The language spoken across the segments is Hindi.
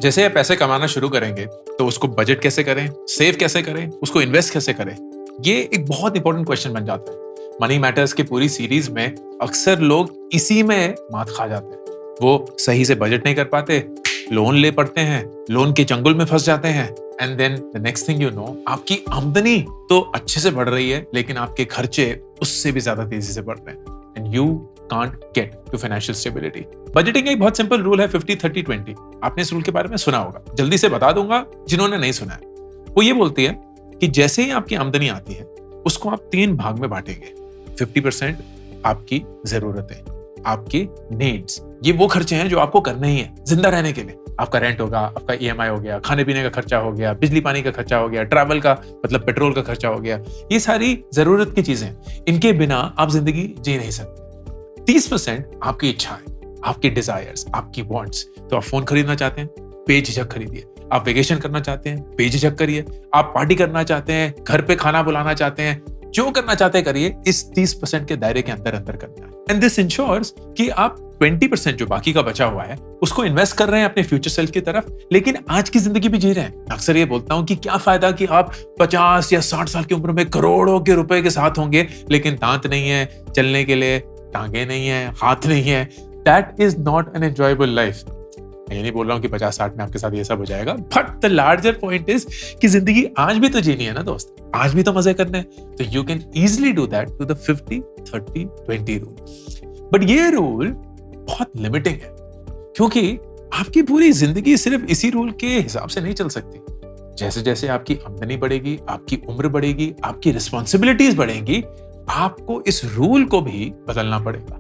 जैसे आप पैसे कमाना शुरू करेंगे तो उसको बजट कैसे करें, सेव कैसे करें, उसको इन्वेस्ट कैसे करें, ये एक बहुत इंपॉर्टेंट क्वेश्चन बन जाता है। मनी मैटर्स की पूरी सीरीज में अक्सर लोग इसी में मात खा जाते हैं। वो सही से बजट नहीं कर पाते, लोन ले पड़ते हैं, लोन के चंगुल में फंस जाते हैं, and then the next thing you know, आपकी आमदनी तो अच्छे से बढ़ रही है लेकिन आपके खर्चे उससे भी ज्यादा तेजी से बढ़ रहे हैं, and you can't get to financial stability. Budgeting का एक बहुत सिंपल रूल है 50-30-20। आपने इस रूल के बारे में सुना होगा, जल्दी से बता दूंगा जिन्होंने नहीं सुना है। वो ये बोलती है कि जैसे ही आपकी आमदनी आती है उसको आप 3 भाग में बांटेंगे। 50% आपकी जरूरतें, आपकी नीड्स, ये वो खर्चे हैं जो आपको करने ही है जिंदा रहने के लिए। आपका रेंट होगा, आपका ईएमआई हो गया, खाने पीने का खर्चा हो गया, बिजली पानी का खर्चा हो गया, ट्रैवल का मतलब पेट्रोल का खर्चा हो गया। ये सारी जरूरत की चीजें, इनके बिना आप जिंदगी जी नहीं सकते। 30% आपकी इच्छाएं, आपके डिजायर्स, आपकी वांट्स। तो आप फोन खरीदना चाहते हैं, बेझिझक खरीदिए। आप वेकेशन करना चाहते हैं, बेझिझक करिए। आप पार्टी करना चाहते हैं, घर पे खाना बुलाना चाहते हैं, जो करना चाहते हैं करिए। इस 30% के दायरे के अंदर अंदर करना है। एंड दिस इंश्योर्स कि आप 20% जो बाकी का बचा हुआ है उसको इन्वेस्ट कर रहे हैं अपने फ्यूचर सेल्फ की तरफ, लेकिन आज की जिंदगी भी जी रहे हैं। अक्सर ये बोलता हूं कि क्या फायदा कि आप 50 या 60 साल की उम्र में करोड़ों के रुपए के साथ होंगे लेकिन दांत नहीं है, चलने के लिए टांगे नहीं है, हाथ नहीं है। That is not an enjoyable life. मैं नहीं बोल रहा हूं कि 50-60 में आपके साथ ये सब हो जाएगा, but the larger point is कि जिंदगी आज भी तो जीनी है ना दोस्त, आज भी तो मजे करने हैं। तो you can easily do that to the 50-30-20 rule. But ये रूल बहुत लिमिटिंग है क्योंकि आपकी पूरी जिंदगी सिर्फ इसी रूल के हिसाब से नहीं चल सकती। जैसे जैसे आपकी आमदनी बढ़ेगी, आपकी उम्र बढ़ेगी, आपकी रिस्पॉन्सिबिलिटीज बढ़ेंगी, आपको इस रूल को भी बदलना पड़ेगा।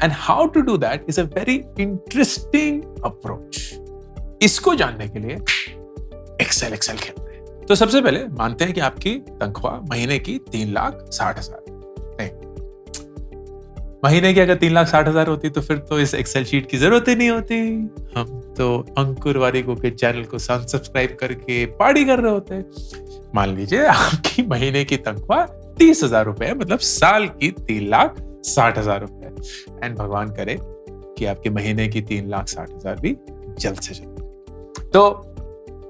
And how to do that is a very interesting approach. इसको जानने के लिए एक्सेल खेलते हैं। तो सबसे पहले मानते हैं कि आपकी तनख्वाह महीने की 3,60,000। नहीं, महीने की अगर 3,60,000 होती तो फिर तो इस एक्सेल शीट की जरूरत ही नहीं होती। हम तो अंकुर वारिको के चैनल को सब्सक्राइब करके पार्टी कर रहे होते। मान लीजिए आपकी महीने की तनख्वाह 30,000 रुपए, मतलब साल की 3,60,000 रुपए। एंड भगवान करे कि आपके महीने की 3,60,000 भी जल्द से जल्द। तो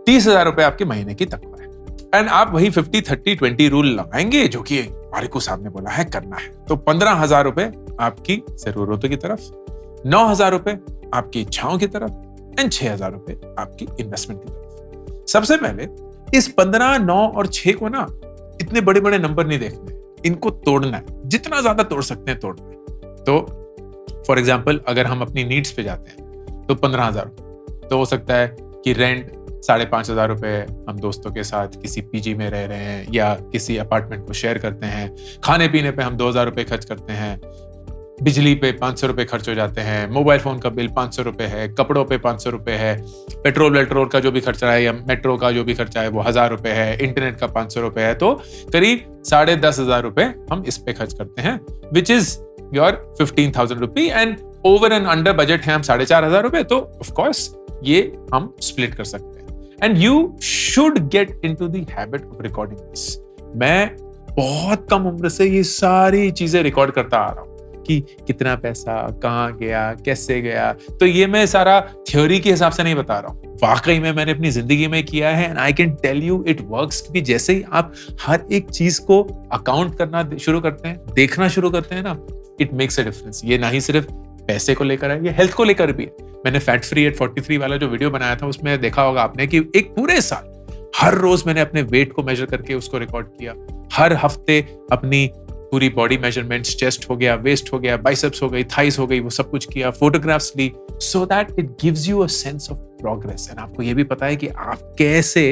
30,000 रुपए आपके महीने की तनख्वाह है, एंड आप वही 50-30-20 रूल लगाएंगे जो कि वारिको साहब ने बोला है करना है। तो 15,000 रुपए आपकी जरूरतों की तरफ, 9,000 रुपए आपकी इच्छाओं की तरफ, एंड 6,000 रुपए आपकी इन्वेस्टमेंट की तरफ। सबसे पहले इस 15, 9 और 6 को ना इतने बड़े बड़े नंबर नहीं देखने, इनको तोड़ना है, जितना ज्यादा तोड़ सकते हैं तोड़ना है। तो फॉर एग्जाम्पल अगर हम अपनी नीड्स पे जाते हैं तो 15,000 रुपए तो हो सकता है कि रेंट 5,500 रुपए, हम दोस्तों के साथ किसी पीजी में रह रहे हैं या किसी अपार्टमेंट को शेयर करते हैं, खाने पीने पे हम 2,000 रुपए खर्च करते हैं, बिजली पे 500 रुपए खर्च हो जाते हैं, मोबाइल फोन का बिल 500 रुपए है, कपड़ों पे 500 रुपए है, पेट्रोल का जो भी खर्चा है या मेट्रो का जो भी खर्चा है वो 1,000 रुपए है, इंटरनेट का 500 रुपए है। तो करीब 10,500 रुपए हम इस पे खर्च करते हैं, which is your 15,000 rupee. And over and under budget है हम 4,500 रुपए, तो ऑफ कोर्स ये हम स्प्लिट कर सकते हैं। And you should get into the habit of recording this. मैं बहुत कम उम्र से ये सारी चीजें रिकॉर्ड करता आ रहा हूं कि कितना पैसा कहाँ गया, कैसे गया। तो ये मैं सारा थ्योरी के हिसाब से नहीं बता रहा हूँ, वाकई में मैंने अपनी जिंदगी में किया है, and I can tell you it works. कि जैसे ही आप हर एक चीज को अकाउंट करना शुरू करते हैं, देखना शुरू करते हैं ना, इट मेक्स अ डिफरेंस। ये ना ही सिर्फ पैसे को लेकर है, ये हेल्थ को लेकर भी है। मैंने फैट फ्री एट 43 वाला जो वीडियो बनाया था उसमें देखा होगा आपने कि एक पूरे साल हर रोज मैंने अपने वेट को मेजर करके उसको रिकॉर्ड किया। हर हफ्ते अपनी पूरी बॉडी मेजरमेंट्स, चेस्ट हो गया, वेस्ट हो गया, बाइसेप्स हो गई, थाइस हो गई, वो सब कुछ किया, फोटोग्राफ्स ली, so that it gives you a sense of progress. And आपको ये भी पता है कि आप कैसे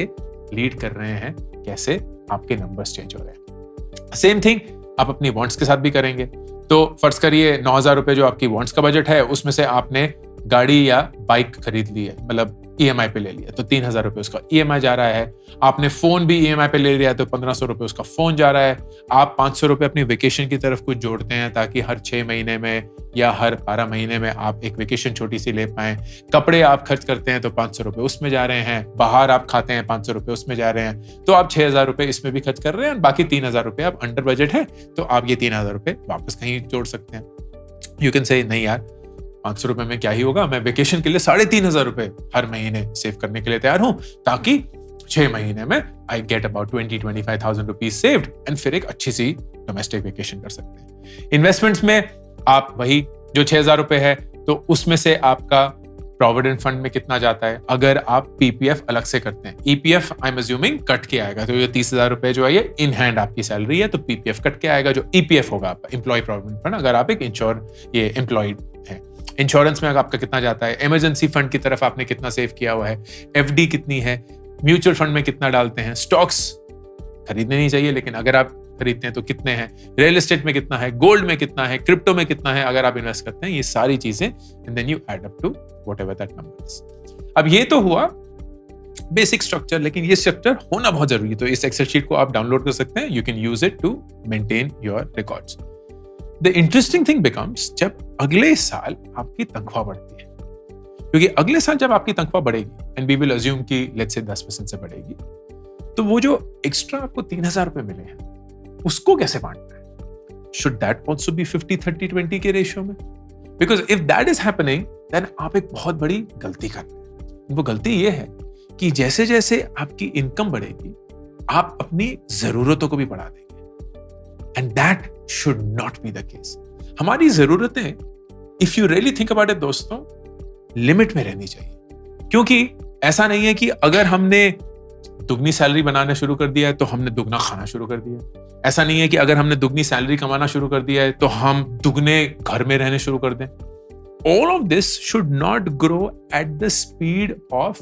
लीड कर रहे हैं, कैसे आपके नंबर्स चेंज हो रहे हैं। सेम थिंग आप अपनी वांट्स के साथ भी करेंगे। तो फर्ज करिए 9,000 रुपए जो आपकी वांट्स का बजट है, उसमें से आपने गाड़ी या बाइक खरीद ली है, मतलब ईएमआई पे ले लिया, तो 3,000 रुपए उसका ईएमआई जा रहा है। आपने फोन भी ईएमआई पे ले लिया तो 1,500 रुपए उसका फोन जा रहा है। आप 500 रुपए अपनी वेकेशन की तरफ कुछ जोड़ते हैं ताकि हर 6 महीने में या हर 12 महीने में आप एक वेकेशन छोटी सी ले पाएं। कपड़े आप खर्च करते हैं तो 500 रुपए उसमें जा रहे हैं, बाहर आप खाते हैं 500 रुपए उसमें जा रहे हैं, तो आप 6,000 रुपए इसमें भी खर्च कर रहे हैं। बाकी 3,000 रुपए आप अंडर बजट है, तो आप ये 3,000 रुपए वापस कहीं जोड़ सकते हैं। यू कैन से नहीं यार, ₹500 में क्या ही होगा, मैं वेकेशन के लिए 3,500 रुपए हर महीने सेव करने के लिए तैयार हूं, ताकि 6 महीने में I get about 20-25,000 rupees saved and फिर एक अच्छी सी डोमेस्टिक वेकेशन कर सकते हैं। इन्वेस्टमेंट्स में आप वही जो 6,000 रुपए है, तो उसमें से आपका प्रोविडेंट फंड में कितना जाता है, अगर आप पीपीएफ अलग से करते हैं, EPF I am assuming cut के आएगा, तो ये 30,000 रुपए जो है ये इन हैंड आपकी सैलरी है, तो पीपीएफ कट के आएगा, जो ईपीएफ होगा आपका एम्प्लॉय प्रोविडेंट फंड, अगर आप एक ये एम्प्लॉयड है। इंश्योरेंस में आपका कितना जाता है, इमरजेंसी फंड की तरफ आपने कितना सेव किया हुआ है, एफडी कितनी है, म्यूचुअल फंड में कितना डालते हैं, स्टॉक्स खरीदने नहीं चाहिए लेकिन अगर आप खरीदते हैं तो कितने हैं, रियल एस्टेट में कितना है, गोल्ड में कितना है, क्रिप्टो में कितना है, अगर आप इन्वेस्ट करते हैं, ये सारी चीजें and then you add up to whatever that number is. अब ये तो हुआ बेसिक स्ट्रक्चर, लेकिन ये स्ट्रक्चर होना बहुत जरूरी है, तो इस एक्सेल शीट को आप डाउनलोड कर सकते हैं, you can use it to maintain your records. The interesting thing becomes जब अगले साल आपकी तनख्वाह बढ़ती है, क्योंकि अगले साल जब आपकी तनख्वाह बढ़ेगी एंड वी विल अज्यूम कि लेट्स से 10% से बढ़ेगी, तो वो जो एक्स्ट्रा आपको 3,000 रुपए मिले हैं उसको कैसे बांटना है? शुड दैट आल्सो बी 50-30-20 के रेशियो में? Because if that is happening then आप एक बहुत बड़ी गलती कर रहे हैं। वो गलती ये है कि जैसे जैसे आपकी इनकम बढ़ेगी आप अपनी जरूरतों को भी बढ़ा देंगे and that should not be the case. हमारी जरूरतें if you really think about it दोस्तों लिमिट में रहनी चाहिए, क्योंकि ऐसा नहीं है कि अगर हमने दुगनी सैलरी बनाना शुरू कर दिया है तो हमने दुगना खाना शुरू कर दिया। ऐसा नहीं है कि अगर हमने दुगनी सैलरी कमाना शुरू कर दिया है तो हम दुगने घर में रहने शुरू कर दें। All of this should not grow at the speed of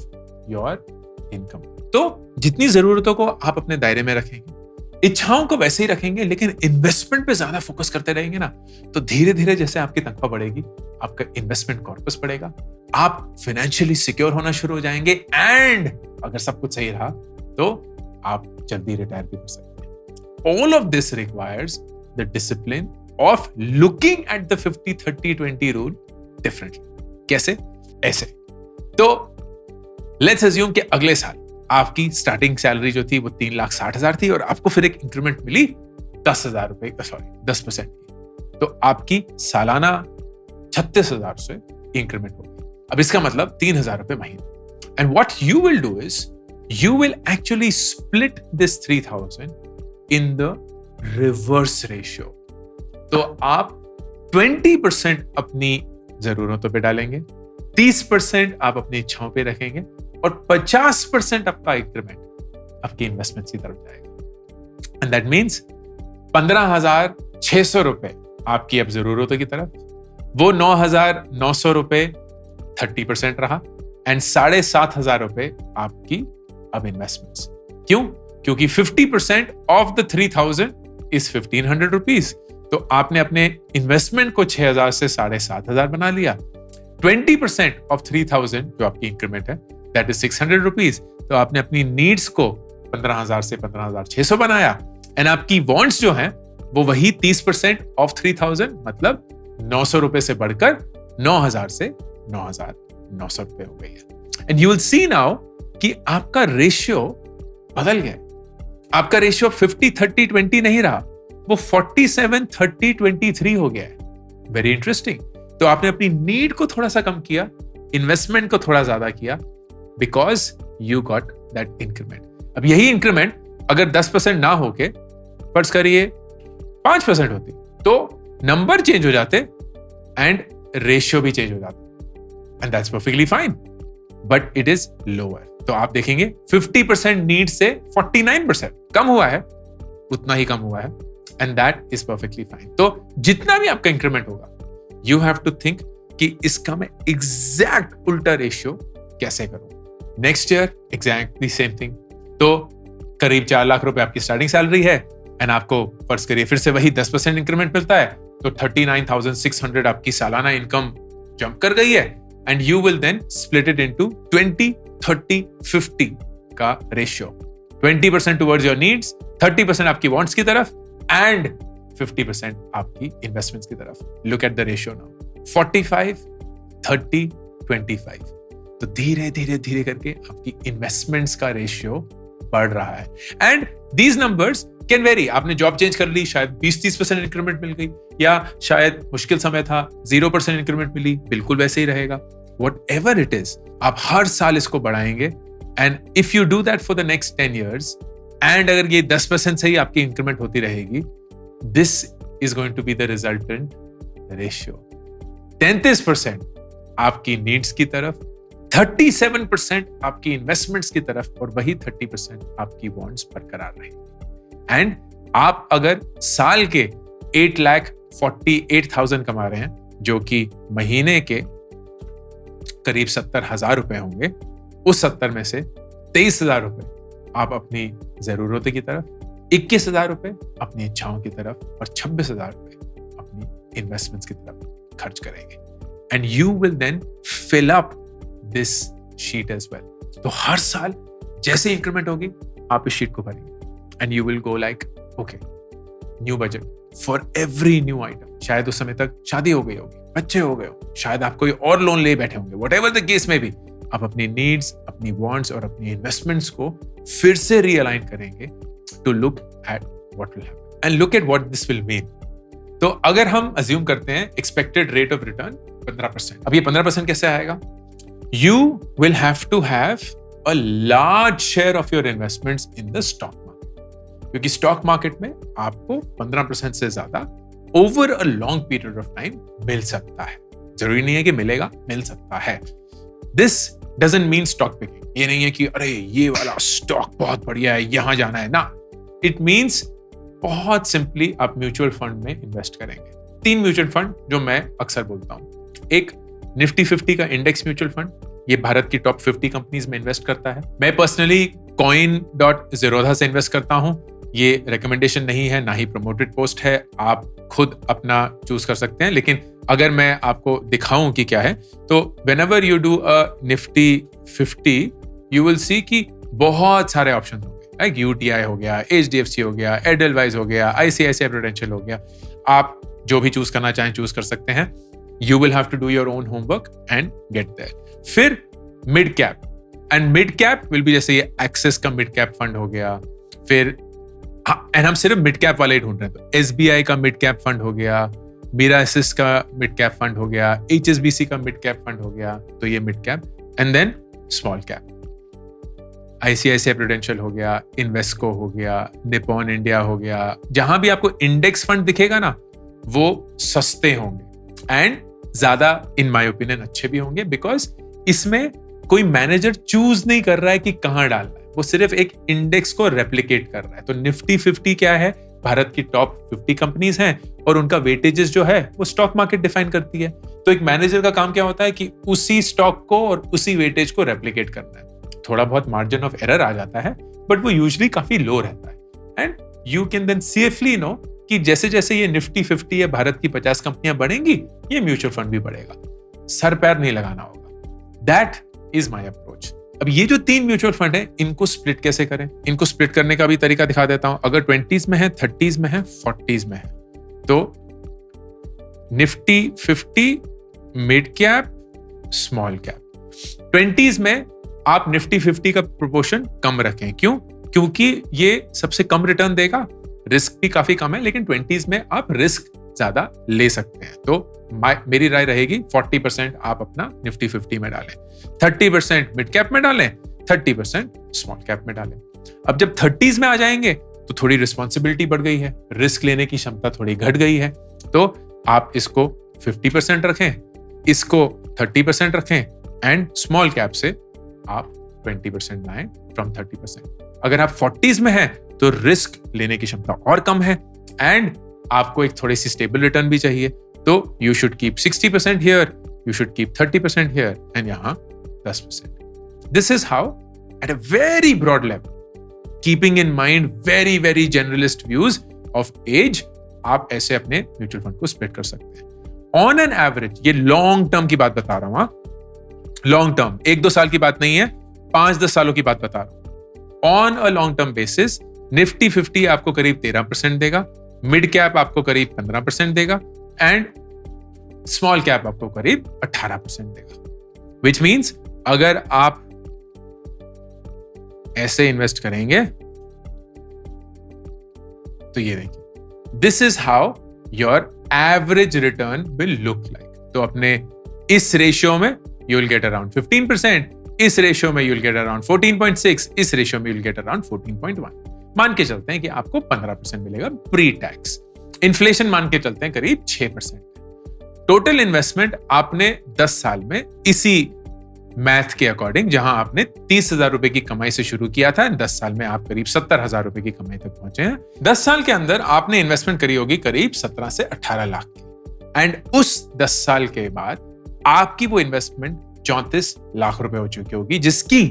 your income. तो जितनी जरूरतों को आप अपने दायरे में रखेंगे, इच्छाओं को वैसे ही रखेंगे, लेकिन इन्वेस्टमेंट पे ज्यादा फोकस करते रहेंगे ना, तो धीरे धीरे जैसे आपकी तनख्वाह बढ़ेगी आपका इन्वेस्टमेंट कॉर्पस बढ़ेगा, आप फाइनेंशियली सिक्योर होना शुरू हो जाएंगे एंड अगर सब कुछ सही रहा तो आप जल्दी रिटायर भी कर सकते हैं। All of this requires the discipline of looking at the 50-30-20 rule differently. कैसे? ऐसे। तो लेट्स अज्यूम कि अगले साल आपकी स्टार्टिंग सैलरी जो थी वो 3,60,000 थी और आपको फिर एक इंक्रीमेंट मिली 10,000 रुपए, 10% की, तो आपकी सालाना 36,000 से इंक्रीमेंट होगी। अब इसका मतलब 3,000 रुपए महीने। And what you will do is you will actually split this 3,000 in the reverse ratio. तो आप 20% अपनी जरूरतों पे डालेंगे, 30% आप अपनी इच्छाओं पे रखेंगे और 50% आपका इंक्रीमेंट आपकी इन्वेस्टमेंट की तरफ जाएगा। एंड दैट मीन्स 15,600 रुपए आपकी अब जरूरतों की तरफ, वो 9,900 रुपए 30% रहा एंड 7,500 रुपए आपकी अब इन्वेस्टमेंट्स। क्यों? क्योंकि 50% ऑफ द 3,000 इज 1,500 रुपीज, तो आपने अपने इन्वेस्टमेंट को 6,000 से 7,500 बना लिया। 20% ऑफ 3,000 जो आपकी इंक्रीमेंट है दैट इज 600 रुपीज, तो आपने अपनी नीड्स को 15,000 से 15,600 बनाया एंड आपकी वॉन्ट्स जो हैं वो वही 30% ऑफ 3,000 मतलब 900 रुपए से बढ़कर 9,000 से 9,900 रुपए हो गई है। And you will see now कि आपका रेशियो बदल गया। आपका रेशियो 50-30-20 नहीं रहा, वो 47-30-23 हो गया है। Very interesting. तो आपने अपनी नीड को थोड़ा सा कम किया, इन्वेस्टमेंट को थोड़ा ज्यादा किया, because you got that increment. अब यही इंक्रीमेंट अगर 10% ना होके फर्ज करिए 5% होती, तो नंबर चेंज हो जाते एंड रेशियो भी चेंज हो जाता and that's perfectly fine, but it is lower. तो आप देखेंगे 50% नीड से 49% कम हुआ है, उतना ही कम हुआ है and that is perfectly fine. तो जितना भी आपका इंक्रीमेंट होगा यू हैव टू थिंक कि इसका मैं एग्जैक्ट उल्टा रेशियो कैसे करूं। Next year exactly same thing. तो करीब 4 लाख रुपए आपकी स्टार्टिंग सैलरी है एंड आपको फर्ज करिए फिर से वही 10% इंक्रीमेंट मिलता है, तो 39,600 आपकी सालाना इनकम जंप कर गई है and you will then split it into 20-30-50 का रेशियो। 20% टुवर्ड्स योर नीड्स, 30% आपकी वांट्स की तरफ एंड 50% आपकी इन्वेस्टमेंट्स की तरफ। Look at the ratio now, 45-30-25। तो धीरे धीरे धीरे करके आपकी इन्वेस्टमेंट्स का रेशियो बढ़ रहा है and these numbers can very, आपने जॉब चेंज कर ली, शायद 20-30% इंक्रीमेंट मिल गई, या शायद मुश्किल समय था 0% इंक्रीमेंट मिली, बिल्कुल वैसे ही रहेगा। व्हाटएवर इट इज, आप हर साल इसको बढ़ाएंगे, and if you do that for the next 10 years, and अगर ये 10% से ही आपकी इंक्रीमेंट होती रहेगी, this is going to be the resultant ratio. 33% आपकी नीड्स की तरफ, 37% आपकी इन्वेस्टमेंट्स की तरफ, और वही 30% आपकी बॉन्ड्स बरकरार रहेंगे। एंड आप अगर साल के 8,48,000 कमा रहे हैं, जो कि महीने के करीब 70,000 रुपए होंगे, उस 70 में से 23,000 रुपए आप अपनी जरूरतों की तरफ, 21,000 रुपए अपनी इच्छाओं की तरफ, और 26,000 रुपए अपनी इन्वेस्टमेंट्स की तरफ खर्च करेंगे। And you will then fill up this sheet as well. तो हर साल जैसे इंक्रीमेंट होगी, आप इस शीट को भरेंगे, and you will go like okay, new budget for every new item. शायद उस समय तक शादी हो गई होगी, बच्चे हो गए हो, शायद आप कोई और लोन ले बैठे होंगे, व्हाटएवर द केस में भी, आप अपनी नीड्स, अपनी वांट्स और अपनी इन्वेस्टमेंट्स को फिर से रीअलाइन करेंगे to look at what will happen and look at what this will mean. तो अगर हम अज्यूम करते हैं एक्सपेक्टेड रेट ऑफ रिटर्न 15%, अब ये 15% कैसे आएगा? You will have to have a large share of your investments in the stock market, क्योंकि स्टॉक मार्केट में आपको 15% से ज्यादा over a long period of time मिल सकता है। जरूरी नहीं है कि मिलेगा, मिल सकता है। This doesn't mean stock picking. ये नहीं है कि अरे ये वाला स्टॉक बहुत बढ़िया है, यहां जाना है ना। इट मीन्स बहुत सिंपली आप म्यूचुअल फंड में इन्वेस्ट करेंगे। 3 म्यूचुअल फंड जो मैं अक्सर बोलता हूं। एक निफ्टी 50 का इंडेक्स म्यूचुअल फंड, ये भारत की टॉप 50 कंपनीज में इन्वेस्ट करता है। मैं पर्सनली coin.zerodha से इन्वेस्ट करता हूं। ये रिकमेंडेशन नहीं है, ना ही प्रमोटेड पोस्ट है, आप खुद अपना चूज कर सकते हैं। लेकिन अगर मैं आपको दिखाऊं कि क्या है, तो whenever you do a Nifty 50, you will see कि बहुत सारे ऑप्शन होंगे, लाइक UTI हो गया, HDFC हो गया, Edelweiss हो गया, ICICI Prudential हो गया। आप जो भी चूज करना चाहें चूज कर सकते हैं। You will have to do your own homework and get there. फिर mid cap, and mid cap will be जैसे ये एक्सिस का मिड कैप फंड हो गया। फिर एंड हम सिर्फ मिड कैप वाले ही ढूंढ रहे हैं, तो SBI का मिड कैप फंड हो गया, Mirasis का मिड कैप फंड हो गया, HSBC का मिड कैप फंड हो गया, तो ये mid cap. And then small cap, ICICI Prudential हो गया, Invesco हो गया, निप्पॉन इंडिया हो गया। जहां भी आपको इंडेक्स फंड दिखेगा ना, वो सस्ते होंगे एंड ज्यादा इन माय ओपिनियन अच्छे भी होंगे, बिकॉज इसमें कोई मैनेजर चूज नहीं कर रहा है कि कहां डालना है, वो सिर्फ एक इंडेक्स को रेप्लिकेट कर रहा है। तो निफ्टी 50 क्या है? भारत की टॉप 50 कंपनीज हैं, और उनका वेटेजेस जो है वो स्टॉक मार्केट डिफाइन करती है। तो एक मैनेजर का काम क्या होता है कि उसी स्टॉक को और उसी वेटेज को रेप्लिकेट करना है। थोड़ा बहुत मार्जिन ऑफ एरर आ जाता है, बट वो यूजुअली काफी लो रहता है। And you can then safely know कि जैसे जैसे ये निफ्टी 50 या भारत की 50 कंपनियां बढ़ेंगी, ये म्यूचुअल फंड भी बढ़ेगा। सर पैर नहीं लगाना होगा। That is my approach. अब ये जो 3 म्यूचुअल फंड है, इनको स्प्लिट कैसे करें? इनको स्प्लिट करने का भी तरीका दिखा देता हूं। अगर 20s में है, 30s में है, 40s में है, तो Nifty 50 mid cap, small cap. 20s में आप निफ्टी 50 का प्रोपोर्शन कम रखें। क्यों? क्योंकि ये सबसे कम रिटर्न देगा, रिस्क भी काफी कम है, लेकिन 20s में आप रिस्क ज्यादा ले सकते हैं। तो मेरी राय रहेगी 40% आप अपना निफ्टी 50 में डालें, 30% मिड कैप में डालें, 30% स्मॉल कैप में डालें। अब जब 30s में आ जाएंगे तो थोड़ी रिस्पॉन्सिबिलिटी बढ़ गई है, रिस्क लेने की क्षमता थोड़ी घट गई है, तो आप इसको 50% रखें, इसको 30% रखें, एंड स्मॉल कैप से आप 20% लाएं फ्रॉम 30%। अगर आप 40s में हैं तो रिस्क लेने की क्षमता और कम है, एंड आपको एक थोड़ी सी स्टेबल रिटर्न भी चाहिए, तो you should keep 60% here, you should keep 30% here, and यहां 10%। This is how at a very broad level, keeping in mind very very generalist views of age, आप ऐसे अपने म्यूचुअल फंड को स्प्लिट कर सकते हैं। ऑन एन एवरेज, ये लॉन्ग टर्म की बात बता रहा हूं, लॉन्ग टर्म, 1-2 साल की बात नहीं है, 5-10 सालों की बात बता रहा हूं। On a long term basis Nifty 50 आपको करीब 13% देगा, मिड कैप आपको करीब 15% देगा, एंड स्मॉल कैप आपको करीब 18% देगा। विच मीन्स अगर आप ऐसे इन्वेस्ट करेंगे तो ये देखिए, this is how your average return will look like. तो अपने इस रेशियो में यू विल गेट अराउंड 15%, इस रेशियो में यू विल गेट अराउंड 14.6, इस रेशियो में यू विल गेट अराउंड 14.1। मान के चलते हैं कि आपको 15% मिलेगा प्री टैक्स। इन्फ्लेशन मान के चलते हैं करीब 6%। टोटल इन्वेस्टमेंट आपने 10 साल में इसी मैथ के अकॉर्डिंग, जहां आपने 30,000 रुपए की कमाई से शुरू किया था, 10 साल में आप करीब 70,000 रुपए की कमाई तक पहुंचे हैं। 10 साल के अंदर आपने इन्वेस्टमेंट करी होगी करीब 17 से 18 लाख की, एंड उस 10 साल के बाद आपकी वो इन्वेस्टमेंट 34 लाख रुपए हो चुकी होगी, जिसकी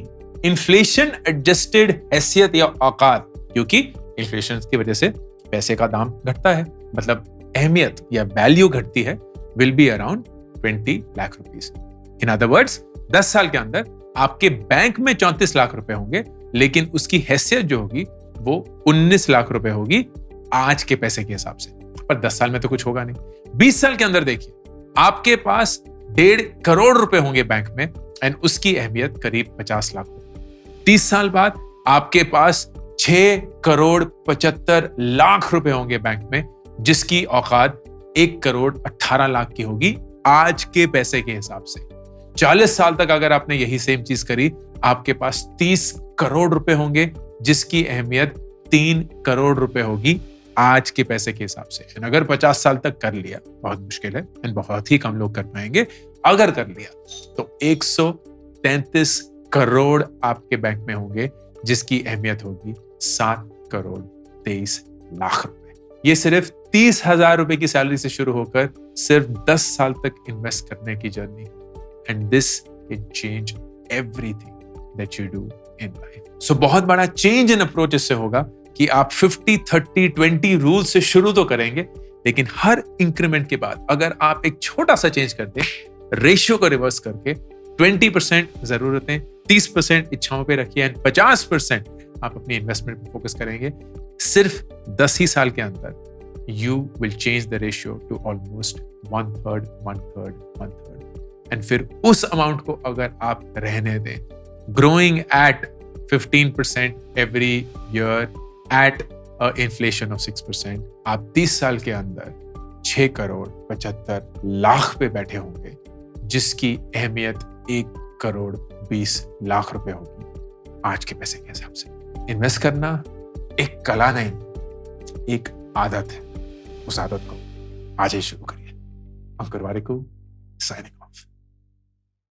इन्फ्लेशन एडजस्टेड हैसियत या औकात, क्योंकि इन्फ्लेशन की वजह से पैसे का दाम घटता है, मतलब अहमियत या वैल्यू घटती है, will be around 20 lakh rupees. In other words, 10 साल के अंदर आपके बैंक में 34 लाख रुपए होंगे, लेकिन उसकी हैसियत जो होगी वो 19 लाख रुपए होगी आज के पैसे के हिसाब से। पर 10 साल में तो कुछ होगा नहीं। 20 साल के अंदर देखिए, आपके पास 1.5 करोड़ रुपए होंगे बैंक में, एंड उसकी अहमियत करीब 50 लाख रुपए। 30 साल बाद आपके पास 6 करोड़ 75 लाख रुपए होंगे बैंक में, जिसकी औकात 1 करोड़ 18 लाख की होगी आज के पैसे के हिसाब से। 40 साल तक अगर आपने यही सेम चीज करी, आपके पास 30 करोड़ रुपए होंगे, जिसकी अहमियत 3 करोड़ रुपए होगी आज के पैसे के हिसाब से। अगर 50 साल तक कर लिया, बहुत मुश्किल है एंड बहुत ही कम लोग कर पाएंगे, अगर कर लिया तो 133 करोड़ आपके बैंक में होंगे, जिसकी अहमियत होगी 7 करोड़ 23 लाख रुपए। ये सिर्फ 30,000 रुपए की सैलरी से शुरू होकर सिर्फ 10 साल तक इन्वेस्ट करने की journey, and this can change everything that you do in life. So बहुत बड़ा चेंज इन अप्रोच इससे होगा कि आप 50, 30, 20 रूल से शुरू तो करेंगे, लेकिन हर इंक्रीमेंट के बाद अगर आप एक छोटा सा चेंज कर दें, रेशियो को रिवर्स करके 20% जरूरतें, 30% इच्छाओं पे रखिए, एंड 50% आप अपनी इन्वेस्टमेंट पे फोकस करेंगे, सिर्फ 10 ही साल के अंदर you will change the ratio to almost 1/3, 1/3, 1/3। And फिर उस अमाउंट को अगर आप रहने दें, growing at 15% every year at inflation of 6%, आप 30 साल के अंदर 6 करोड़ 75 लाख पे बैठे होंगे, जिसकी अहमियत 1 करोड़ 20 लाख रुपए होगी आज के पैसे के हिसाब से। इन्वेस्ट करना एक कला नहीं, एक आदत है। उस आदत को आज ही शुरू करिए। अंकुर वारिकू, साइनिंग ऑफ।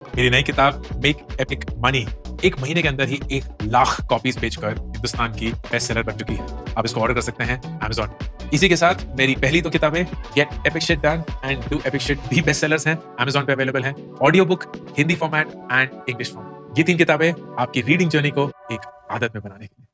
मेरी नई किताब मेक एपिक मनी 1 महीने के अंदर ही 1 लाख कॉपीज बेचकर हिंदुस्तान की बेस्ट सेलर बन चुकी है। आप इसको ऑर्डर कर सकते हैं Amazon। इसी के साथ मेरी पहली 2 किताबें gate epic shit done and do epic shit भी बेस्ट सेलर्स हैं, Amazon पे अवेलेबल हैं। Audio book, Hindi format and English format, ये 3 किताबें आपकी रीडिंग जर्नी को एक आदत में बनाने के लिए।